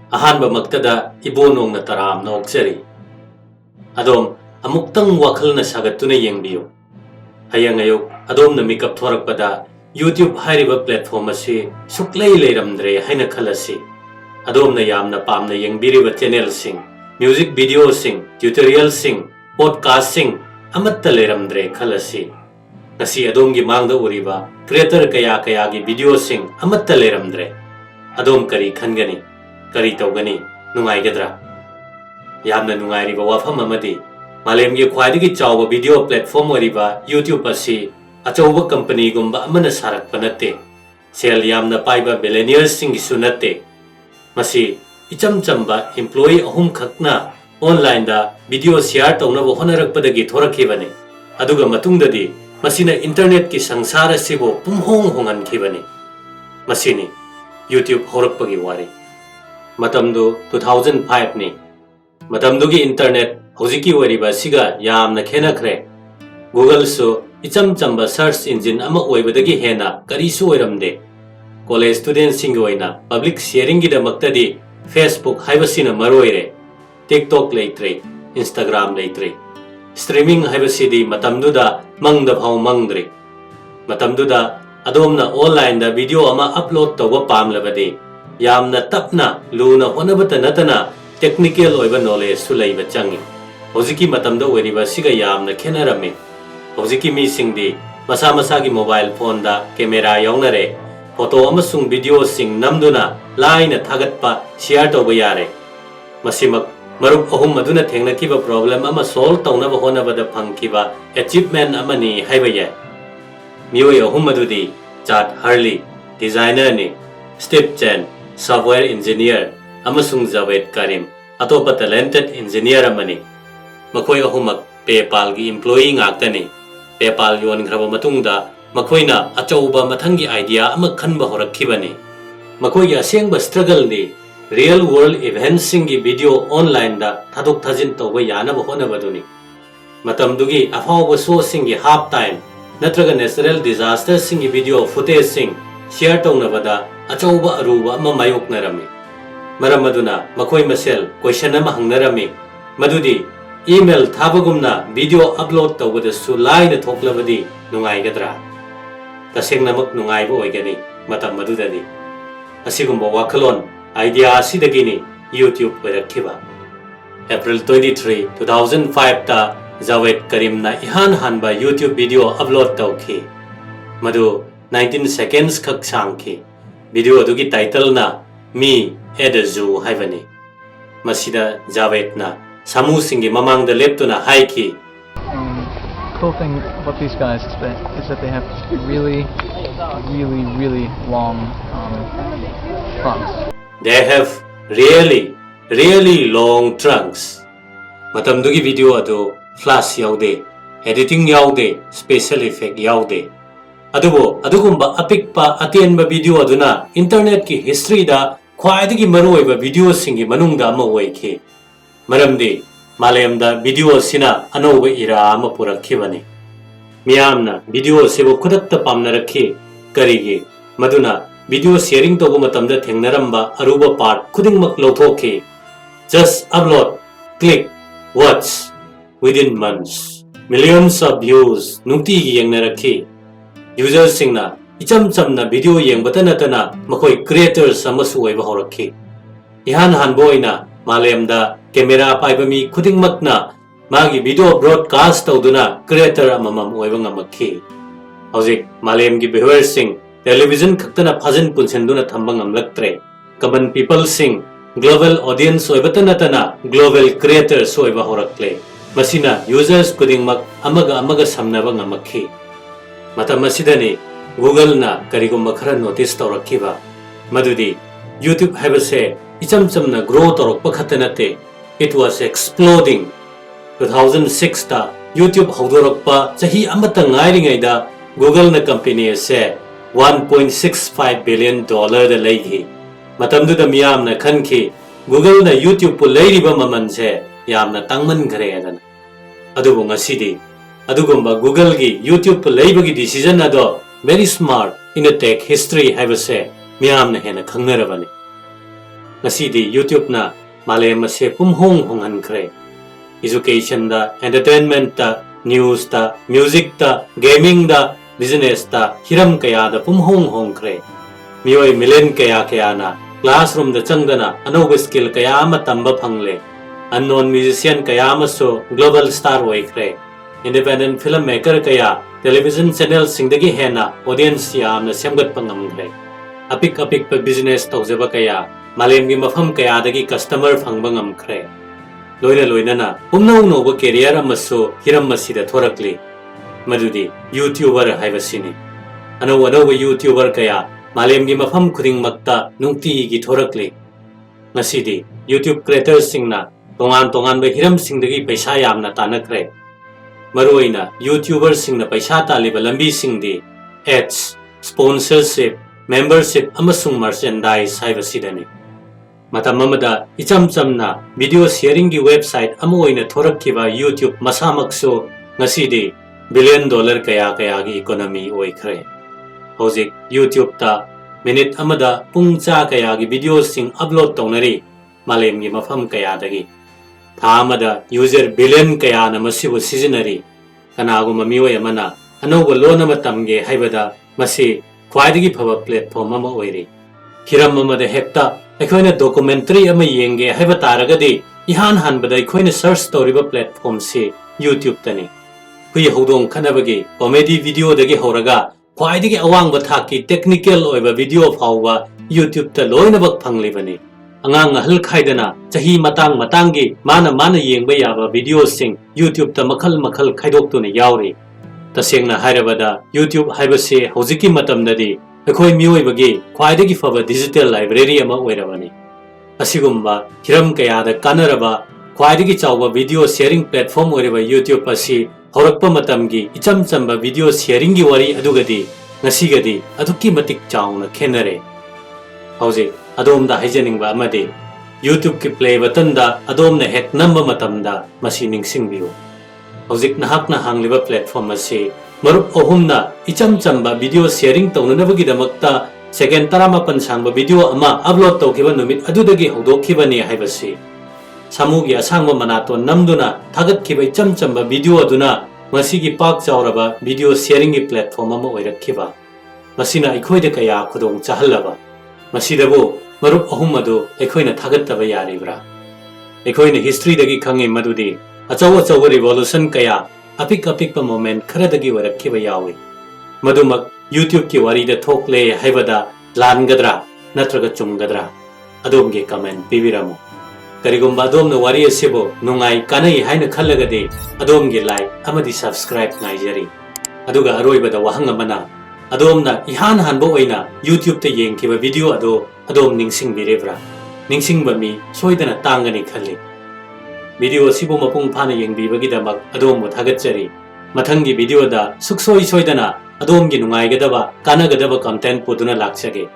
Ahanba maktada ibonong na taram na okseri. Adom amuktang wakal na sagatuna yengbiyo. Hayang ayok adom na mikap thorak pada YouTube hairiba platform asi suklay leiramdre haina khalasi. Adom na yam na pam na yengbiriba channel sing, music video sing, tutorial sing, podcast sing amatta leiramdre khalasi. Ngasi adom gi mangda uriba creator kaya gi video sing amatta leiramdre. Adom kari khangani. Kari tawgani nungai gadra yamna nungai riba wafam amadi malem gi khwaidagi chawba video platform oriba YouTube asi achawba company gumba amana sarak panate sel yamna paiba billionaires sing sunate masi icham chamba employee ahum khakna online da video share tawna bo honarak padagi thorakibani aduga matungdadi masina internet ki sangsara sibo pumhong hongan khibani masini YouTube horakpagi wari Matamdu 2005 ni Matamdugi internet hojiki wariba siga yamna khena khre Google su icham chamba search engine ama oibadagi hena karisu oiramde college student sing oina public sharing gi damaktadi Facebook haibasina maroire TikTok leitre Instagram leitre streaming haibasidi matamduda mangda phau mangdre matamduda adomna online da video ama upload tawba pamlabadi yamna tapna luna honabata natana technical oiba knowledge su leiba changi hojiki matamda weriba siga yamna khenarame hojiki mi singdi masa masa gi mobile phone da camera yawnare photo amasung video sing namduna line thagatpa share toba yare masimak marup ahum maduna thengnakiba problem ama solve tawnaba honabada phangkiba achievement amani haiba ya mioi ahum madudi Chad Harley designer ni Steve Chen software engineer amasung Javed Karim atopa talented engineer amani makhoi ahumak PayPal gi employee ngaktani PayPal yon graba matungda makhoina achauba mathangi idea ama khanba horakhibani makhoi gi asengba struggle ni real world events singi video online da thadok thajin tawba yana ba hona baduni matamdugi afawba show singi half time natraga natural disaster singi video footage sing share tawnabada achauba aruba ama mayoknarami maramaduna makhoi masel question ama hangnarami madudi email thabagumna video upload tawbada su line thoklabadi nungai gadra tasengnamak nungai bo oigani matam madudadi asigumba wakalon idea asidagini YouTube warakhiba April 23 2005 ta Javed Karim na ihan hanba YouTube video upload tawki madu 19 seconds khak sangki video adugi title na Me at the Zoo haibani masida Javed na samu singi mamang da leptuna haiki cool thing about these guys is that they have really long trunks. They have really long trunks matamdugi video adu flash yaude editing yaude special effect yaude adugumba apikpa atenba video aduna internet ki history da khwaidagi maruoiba video singi manungda ama oike maramdi malayamda video sina anoba ira ama purakhibani miyamna video sebo khudakta pamnarakhi karigi maduna video sharing tobu matamda thengnaramba aruba part khudingmak lawthokhi just upload click watch within months millions of views nungti gi yengnarakhi users singna icham chamna video yengbata natana makhoi creators amasu oiba horakhi ihan hanboina malemda camera paibami khudingmakna magi video broadcast tawduna creator amamam oiba ngamakhi hojik malem gi viewers sing television khaktana phajin punsenduna thamba ngamlaktre common people sing global audience oibata natana global creators oiba horakle masina users khudingmak amaga samnaba ngamakhi matam asidani Google na karigumba khara notice tawrakhiba madudi YouTube haibase icham chamna grow tawrakpa khatanate it was exploding 2006 ta YouTube hawdorakpa chahi amata ngairingaida Google na company ase $1.65 billion da leigi matamduda miyamna khanki Google na YouTube pu leiriba mamanse yamna tangman khare adana adubu ngasidi adugumba Google gi YouTube pu leibagi decision ado very smart in a tech history haibase miyamna hena khangnarabani Ngasidi YouTube na malem ase pumhong honghankre. Education da, entertainment da, news da, music da, gaming da, business da, hiram kaya da pumhong hongkre. Miyoi milen kaya kaya na classroom da changdana anoba skill kaya ama tamba phangle. Unknown musician kaya ama so global star waikre. Independent filmmaker kaya television channel singdagi hena audience yamna semgat pangamgre. Apik pa business tawjaba kaya malemgi mafam kaya dagi customer phangba ngamkhre. Loina na pumnau noba career amaso hiram masida thorakli. Madudi YouTuber haibasini. Anau YouTuber kaya malemgi mafam khuding makta nungti gi thorakli. Ngasidi YouTube creators singna tongan ba hiram singdagi paisa yamna tanakre. Maruina YouTuber singna paisa taliba lambi singdi ads, sponsorship, membership amasung merchandise haibasidani. Matam amada icham chamna video sharing gi website ama oina thorakkiba YouTube masamakso ngasidi $1 billion kaya gi economy oikhre. Hojik YouTube ta minute amada pungcha kaya gi video sing upload tongnari malem gi mafam kaya dagi. Tha amada user billion kaya na masibu seasonary kanaguma miway amana anoba lona matamge haibada masi khwaidagi phaba platform ama oiri. Hiram amada hekta aikoina documentary ama yenge haiba taragadi ihan hanbada aikoina search toriba platform si YouTube tani. Hui hodong khanabagi comedy video dagi horaga khwaidagi awangba thaki technical oiba video phawba YouTube ta loinabak phanglibani. Angang ahal khaidana chahi matang mana yengba yaba video sing YouTube ta makhal khaidoktuna yauri. Tasengna hairabada YouTube haibase hojiki matamdadi akhoi miyoibagi khwaidagi faba digital library ama oirabani. Asigumba hiram kayada kanaraba khwaidagi chawba video sharing platform oiraba YouTube asi horakpa matamgi icham chamba video sharing gi wari adugadi ngasigadi adukki matik chawna khenare. Hauji adom da haijeningba amadi YouTube ki play button da adom na hek namba matamda masi ningsingbiu. Hojik nahakna hangliba platform asi marup ohumna icham chamba video sharing taunanabagi damakta second 18 sangba video ama upload tawkiba numit adudagi hodokibani haibasi. Samugi asangba manaton namduna thagatkiba icham chamba video aduna masigi pak chawraba video sharing gi platform ama oirakkiba. Masina ikhoide kaya khudong chahalaba. Masidabu marup ohum adu ekhoina thagattaba yaribra. Ekhoina history dagi khangi madudi achaw revolution kaya apik pa moment kharadagi warakkiba yawi. Madumak YouTube ki warida thokle haibada langadra natraga chumgadra adomge comment pibiramu. Karigumba adom na wari asibo nungai kanai haina khallagadi adomge like amadi subscribe ngaijari. Aduga aroibada wahang amana adom na ihan hanbo oina YouTube ta yengkiba video ado adom ningsingbirebra. Ningsingba mi soidana tangani khalli. Video sibo mapung phana yengbibagidamak adom mo thagatjari. Mathangi video da suksoi soidana adom gi nungaigadaba kanagadaba content poduna lakchage.